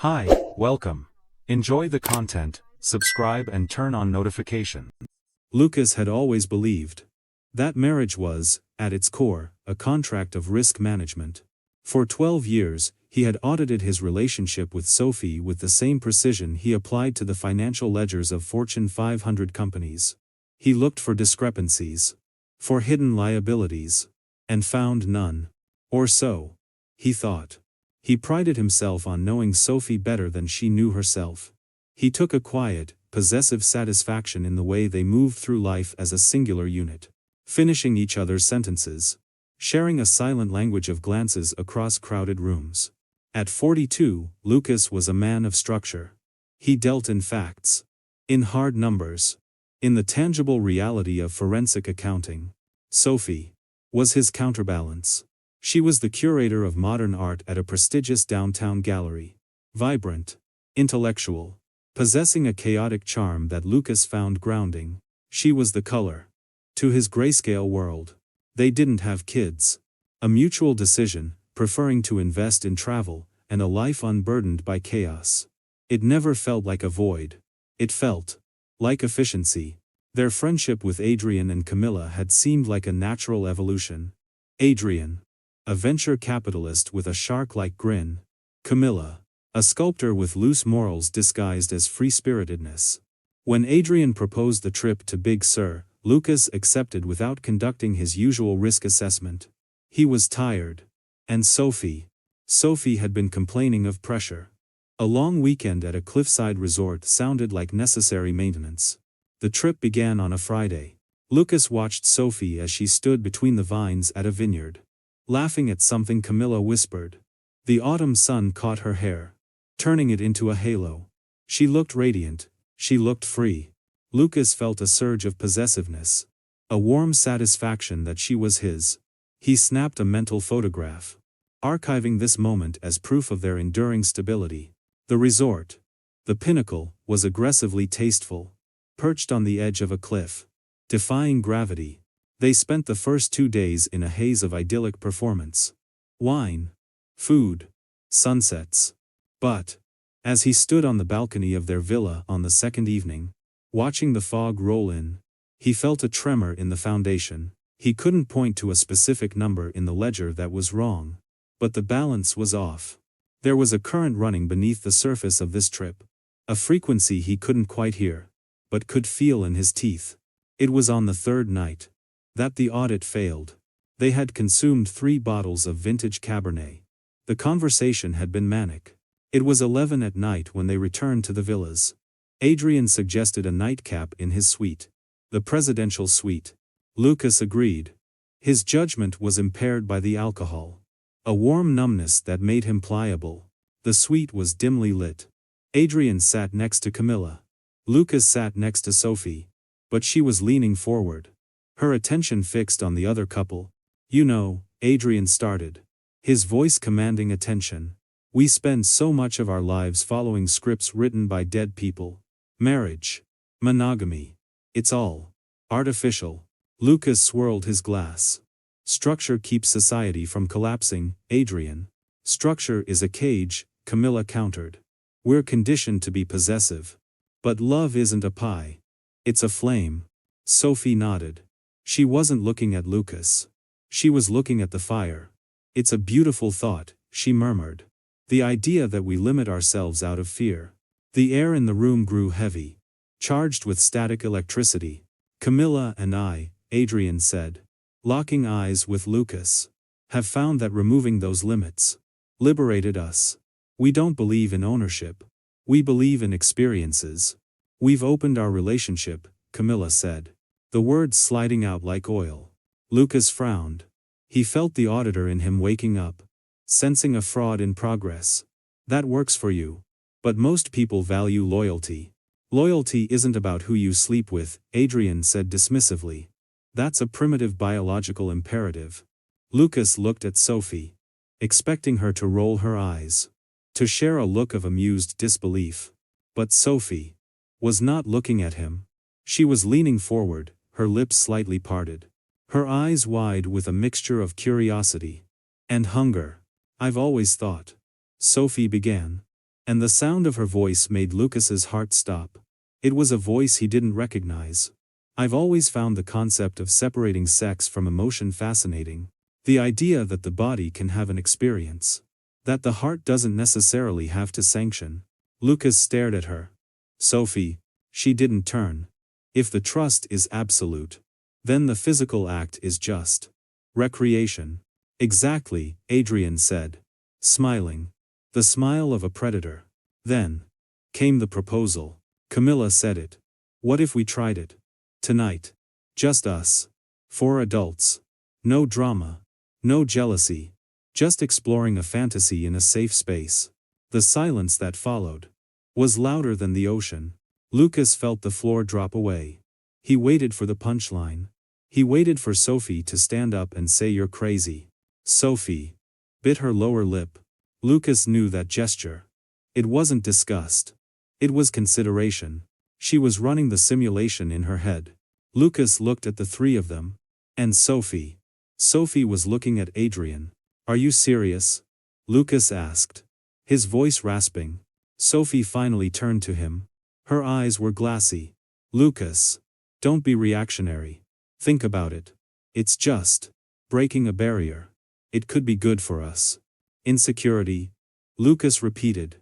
Hi, welcome. Enjoy the content, subscribe and turn on notification. Lucas had always believed that marriage was, at its core, a contract of risk management. For 12 years, he had audited his relationship with Sophie with the same precision he applied to the financial ledgers of Fortune 500 companies. He looked for discrepancies, for hidden liabilities, and found none. Or so he thought. He prided himself on knowing Sophie better than she knew herself. He took a quiet, possessive satisfaction in the way they moved through life as a singular unit, finishing each other's sentences, sharing a silent language of glances across crowded rooms. At 42, Lucas was a man of structure. He dealt in facts, in hard numbers, in the tangible reality of forensic accounting. Sophie was his counterbalance. She was the curator of modern art at a prestigious downtown gallery. Vibrant, intellectual, possessing a chaotic charm that Lucas found grounding. She was the color to his grayscale world. They didn't have kids. A mutual decision, preferring to invest in travel, and a life unburdened by chaos. It never felt like a void. It felt like efficiency. Their friendship with Adrian and Camilla had seemed like a natural evolution. Adrian, a venture capitalist with a shark-like grin. Camilla, a sculptor with loose morals disguised as free-spiritedness. When Adrian proposed the trip to Big Sur, Lucas accepted without conducting his usual risk assessment. He was tired. And Sophie had been complaining of pressure. A long weekend at a cliffside resort sounded like necessary maintenance. The trip began on a Friday. Lucas watched Sophie as she stood between the vines at a vineyard, laughing at something Camilla whispered. The autumn sun caught her hair, turning it into a halo. She looked radiant. She looked free. Lucas felt a surge of possessiveness, a warm satisfaction that she was his. He snapped a mental photograph, archiving this moment as proof of their enduring stability. The resort, the pinnacle, was aggressively tasteful, perched on the edge of a cliff, defying gravity. They spent the first 2 days in a haze of idyllic performance. Wine, food, sunsets. But, as he stood on the balcony of their villa on the second evening, watching the fog roll in, he felt a tremor in the foundation. He couldn't point to a specific number in the ledger that was wrong, but the balance was off. There was a current running beneath the surface of this trip, a frequency he couldn't quite hear, but could feel in his teeth. It was on the third night that the audit failed. They had consumed 3 bottles of vintage Cabernet. The conversation had been manic. It was 11 at night when they returned to the villas. Adrian suggested a nightcap in his suite, the presidential suite. Lucas agreed. His judgment was impaired by the alcohol, a warm numbness that made him pliable. The suite was dimly lit. Adrian sat next to Camilla. Lucas sat next to Sophie, but she was leaning forward, her attention fixed on the other couple. You know, Adrian started, his voice commanding attention. We spend so much of our lives following scripts written by dead people. Marriage, monogamy, it's all artificial. Lucas swirled his glass. Structure keeps society from collapsing, Adrian. Structure is a cage, Camilla countered. We're conditioned to be possessive. But love isn't a pie. It's a flame. Sophie nodded. She wasn't looking at Lucas. She was looking at the fire. It's a beautiful thought, she murmured. The idea that we limit ourselves out of fear. The air in the room grew heavy, charged with static electricity. Camilla and I, Adrian said, locking eyes with Lucas, have found that removing those limits liberated us. We don't believe in ownership. We believe in experiences. We've opened our relationship, Camilla said, the words sliding out like oil. Lucas frowned. He felt the auditor in him waking up, sensing a fraud in progress. That works for you. But most people value loyalty. Loyalty isn't about who you sleep with, Adrian said dismissively. That's a primitive biological imperative. Lucas looked at Sophie, expecting her to roll her eyes, to share a look of amused disbelief. But Sophie was not looking at him. She was leaning forward, her lips slightly parted, her eyes wide with a mixture of curiosity and hunger. I've always thought, Sophie began. And the sound of her voice made Lucas's heart stop. It was a voice he didn't recognize. I've always found the concept of separating sex from emotion fascinating. The idea that the body can have an experience. That the heart doesn't necessarily have to sanction. Lucas stared at her. Sophie. She didn't turn. If the trust is absolute, then the physical act is just recreation. Exactly, Adrian said, smiling. The smile of a predator. Then came the proposal. Camilla said it. What if we tried it? Tonight. Just us. 4 adults. No drama. No jealousy. Just exploring a fantasy in a safe space. The silence that followed was louder than the ocean. Lucas felt the floor drop away. He waited for the punchline. He waited for Sophie to stand up and say you're crazy. Sophie bit her lower lip. Lucas knew that gesture. It wasn't disgust. It was consideration. She was running the simulation in her head. Lucas looked at the three of them. And Sophie. Sophie was looking at Adrian. Are you serious? Lucas asked. His voice rasping. Sophie finally turned to him. Her eyes were glassy. Lucas. Don't be reactionary. Think about it. It's just breaking a barrier. It could be good for us. Insecurity. Lucas repeated.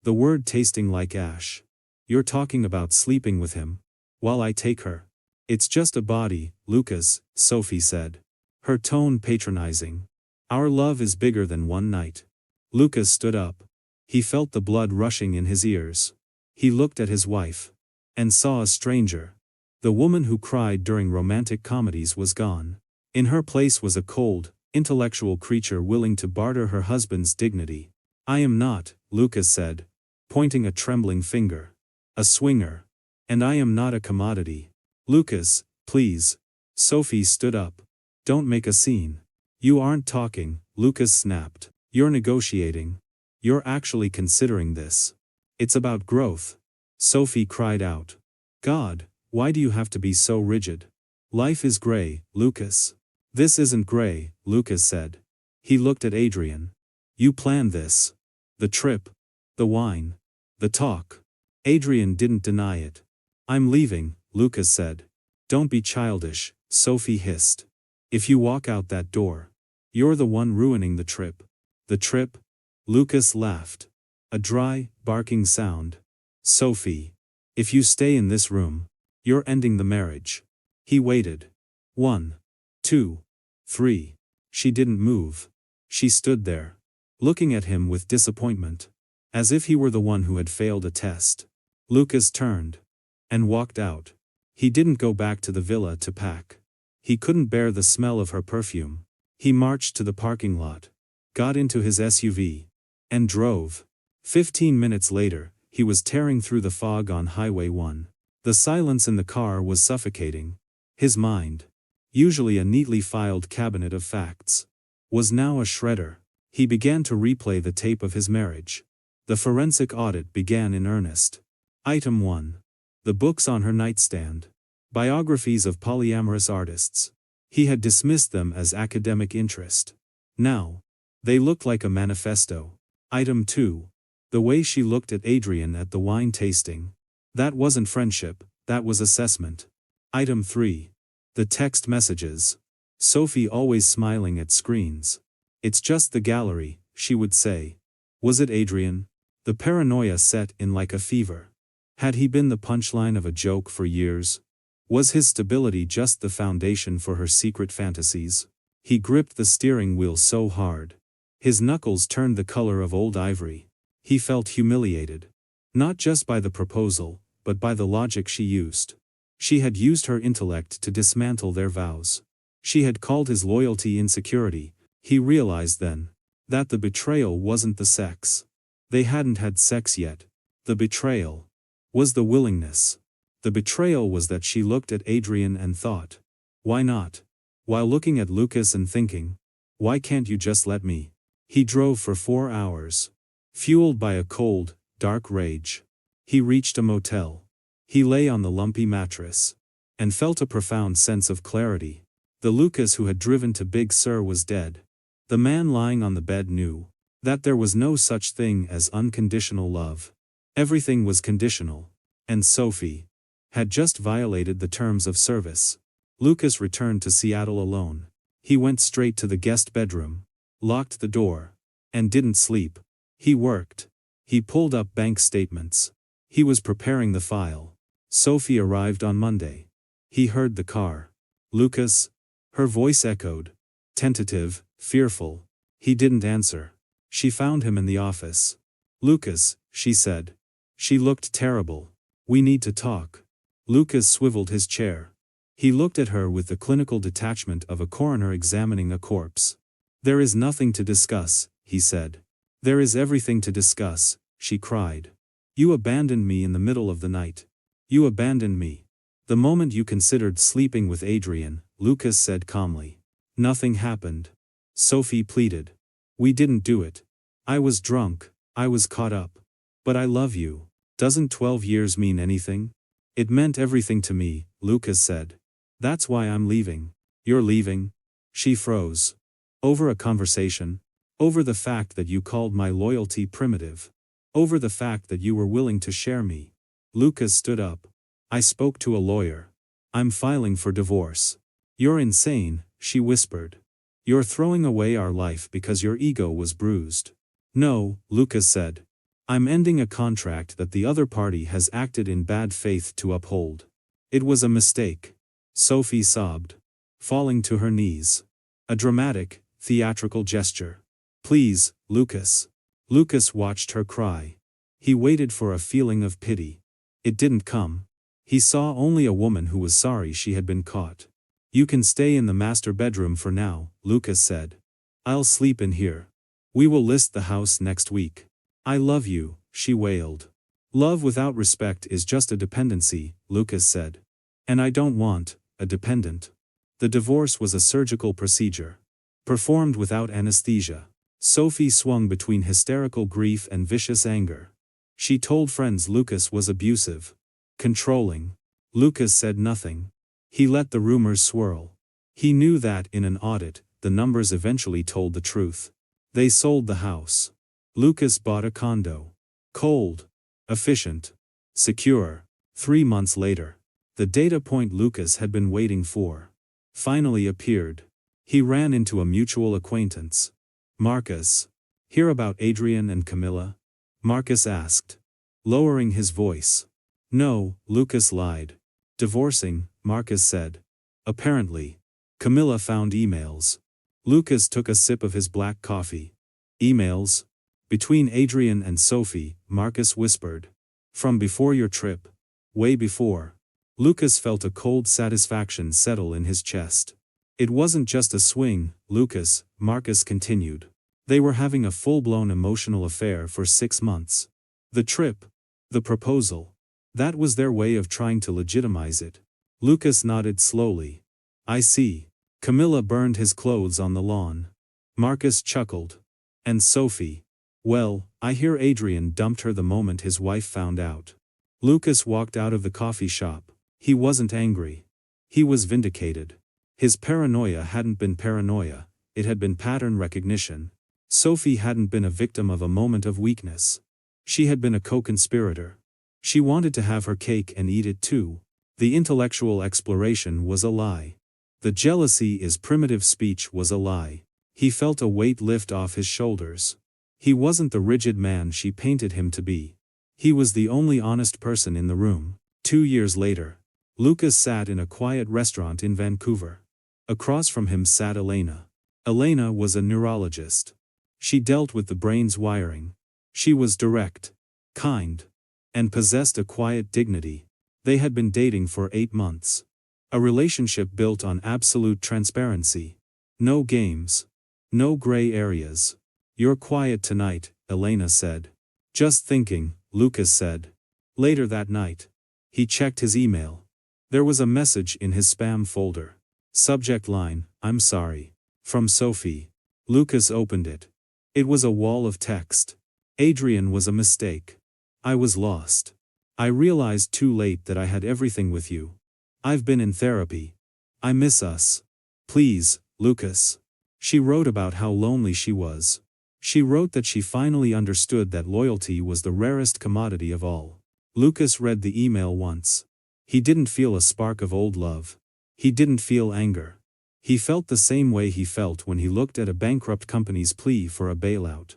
The word tasting like ash. You're talking about sleeping with him. While I take her. It's just a body, Lucas, Sophie said. Her tone patronizing. Our love is bigger than one night. Lucas stood up. He felt the blood rushing in his ears. He looked at his wife. And saw a stranger. The woman who cried during romantic comedies was gone. In her place was a cold, intellectual creature willing to barter her husband's dignity. I am not, Lucas said, pointing a trembling finger. A swinger. And I am not a commodity. Lucas, please. Sophie stood up. Don't make a scene. You aren't talking, Lucas snapped. You're negotiating. You're actually considering this. It's about growth. Sophie cried out. God, why do you have to be so rigid? Life is gray, Lucas. This isn't gray, Lucas said. He looked at Adrian. You planned this. The trip. The wine. The talk. Adrian didn't deny it. I'm leaving, Lucas said. Don't be childish, Sophie hissed. If you walk out that door, you're the one ruining the trip. The trip? Lucas laughed. A dry, barking sound. Sophie. If you stay in this room, you're ending the marriage. He waited. 1, 2, 3. She didn't move. She stood there, looking at him with disappointment. As if he were the one who had failed a test. Lucas turned. And walked out. He didn't go back to the villa to pack. He couldn't bear the smell of her perfume. He marched to the parking lot. Got into his SUV. And drove. 15 minutes later, he was tearing through the fog on Highway 1. The silence in the car was suffocating. His mind, usually a neatly filed cabinet of facts, was now a shredder. He began to replay the tape of his marriage. The forensic audit began in earnest. Item 1. The books on her nightstand. Biographies of polyamorous artists. He had dismissed them as academic interest. Now, they looked like a manifesto. Item 2. The way she looked at Adrian at the wine tasting. That wasn't friendship, that was assessment. Item 3. The text messages. Sophie always smiling at screens. It's just the gallery, she would say. Was it Adrian? The paranoia set in like a fever. Had he been the punchline of a joke for years? Was his stability just the foundation for her secret fantasies? He gripped the steering wheel so hard. His knuckles turned the color of old ivory. He felt humiliated. Not just by the proposal, but by the logic she used. She had used her intellect to dismantle their vows. She had called his loyalty insecurity. He realized then that the betrayal wasn't the sex. They hadn't had sex yet. The betrayal was the willingness. The betrayal was that she looked at Adrian and thought, why not? While looking at Lucas and thinking, why can't you just let me? He drove for 4 hours. Fueled by a cold, dark rage. He reached a motel. He lay on the lumpy mattress. And felt a profound sense of clarity. The Lucas who had driven to Big Sur was dead. The man lying on the bed knew That there was no such thing as unconditional love. Everything was conditional. And Sophie had just violated the terms of service. Lucas returned to Seattle alone. He went straight to the guest bedroom, locked the door, and didn't sleep. He worked. He pulled up bank statements. He was preparing the file. Sophie arrived on Monday. He heard the car. Lucas? Her voice echoed. Tentative, fearful. He didn't answer. She found him in the office. Lucas, she said. She looked terrible. We need to talk. Lucas swiveled his chair. He looked at her with the clinical detachment of a coroner examining a corpse. There is nothing to discuss, he said. There is everything to discuss, she cried. You abandoned me in the middle of the night. You abandoned me. The moment you considered sleeping with Adrian, Lucas said calmly. Nothing happened. Sophie pleaded. We didn't do it. I was drunk, I was caught up. But I love you. Doesn't 12 years mean anything? It meant everything to me, Lucas said. That's why I'm leaving. You're leaving? She froze. Over a conversation? Over the fact that you called my loyalty primitive? Over the fact that you were willing to share me? Lucas stood up. I spoke to a lawyer. I'm filing for divorce. You're insane, she whispered. You're throwing away our life because your ego was bruised. No, Lucas said. I'm ending a contract that the other party has acted in bad faith to uphold. It was a mistake. Sophie sobbed, falling to her knees. A dramatic, theatrical gesture. Please, Lucas. Lucas watched her cry. He waited for a feeling of pity. It didn't come. He saw only a woman who was sorry she had been caught. You can stay in the master bedroom for now, Lucas said. I'll sleep in here. We will list the house next week. I love you, she wailed. Love without respect is just a dependency, Lucas said. And I don't want a dependent. The divorce was a surgical procedure. Performed without anesthesia. Sophie swung between hysterical grief and vicious anger. She told friends Lucas was abusive. Controlling. Lucas said nothing. He let the rumors swirl. He knew that in an audit, the numbers eventually told the truth. They sold the house. Lucas bought a condo. Cold. Efficient. Secure. 3 months later. The data point Lucas had been waiting for finally appeared. He ran into a mutual acquaintance. Marcus. Hear about Adrian and Camilla? Marcus asked, lowering his voice. No, Lucas lied. Divorcing, Marcus said. Apparently. Camilla found emails. Lucas took a sip of his black coffee. Emails? Between Adrian and Sophie, Marcus whispered. From before your trip. Way before. Lucas felt a cold satisfaction settle in his chest. It wasn't just a swing, Lucas, Marcus continued. They were having a full-blown emotional affair for 6 months. The trip. The proposal. That was their way of trying to legitimize it. Lucas nodded slowly. I see. Camilla burned his clothes on the lawn. Marcus chuckled. And Sophie. Well, I hear Adrian dumped her the moment his wife found out. Lucas walked out of the coffee shop. He wasn't angry. He was vindicated. His paranoia hadn't been paranoia, it had been pattern recognition. Sophie hadn't been a victim of a moment of weakness. She had been a co-conspirator. She wanted to have her cake and eat it too. The intellectual exploration was a lie. The jealousy is primitive speech was a lie. He felt a weight lift off his shoulders. He wasn't the rigid man she painted him to be. He was the only honest person in the room. 2 years later. Lucas sat in a quiet restaurant in Vancouver. Across from him sat Elena. Elena was a neurologist. She dealt with the brain's wiring. She was direct, kind, and possessed a quiet dignity. They had been dating for 8 months. A relationship built on absolute transparency. No games. No gray areas. You're quiet tonight, Elena said. Just thinking, Lucas said. Later that night. He checked his email. There was a message in his spam folder. Subject line, I'm sorry. From Sophie. Lucas opened it. It was a wall of text. Adrian was a mistake. I was lost. I realized too late that I had everything with you. I've been in therapy. I miss us. Please, Lucas. She wrote about how lonely she was. She wrote that she finally understood that loyalty was the rarest commodity of all. Lucas read the email once. He didn't feel a spark of old love. He didn't feel anger. He felt the same way he felt when he looked at a bankrupt company's plea for a bailout.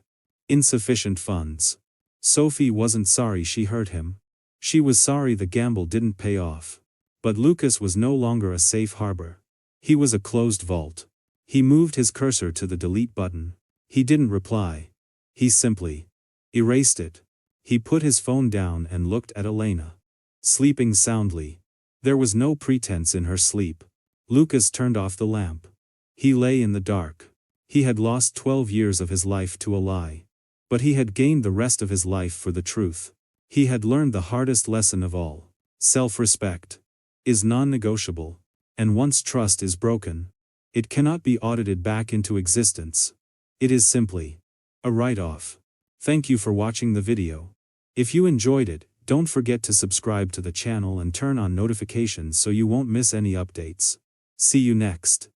Insufficient funds. Sophie wasn't sorry she hurt him. She was sorry the gamble didn't pay off. But Lucas was no longer a safe harbor. He was a closed vault. He moved his cursor to the delete button. He didn't reply. He simply erased it. He put his phone down and looked at Elena. Sleeping soundly. There was no pretense in her sleep. Lucas turned off the lamp. He lay in the dark. He had lost 12 years of his life to a lie. But he had gained the rest of his life for the truth. He had learned the hardest lesson of all. Self-respect is non-negotiable. And once trust is broken, it cannot be audited back into existence. It is simply a write-off. Thank you for watching the video. If you enjoyed it, don't forget to subscribe to the channel and turn on notifications so you won't miss any updates. See you next.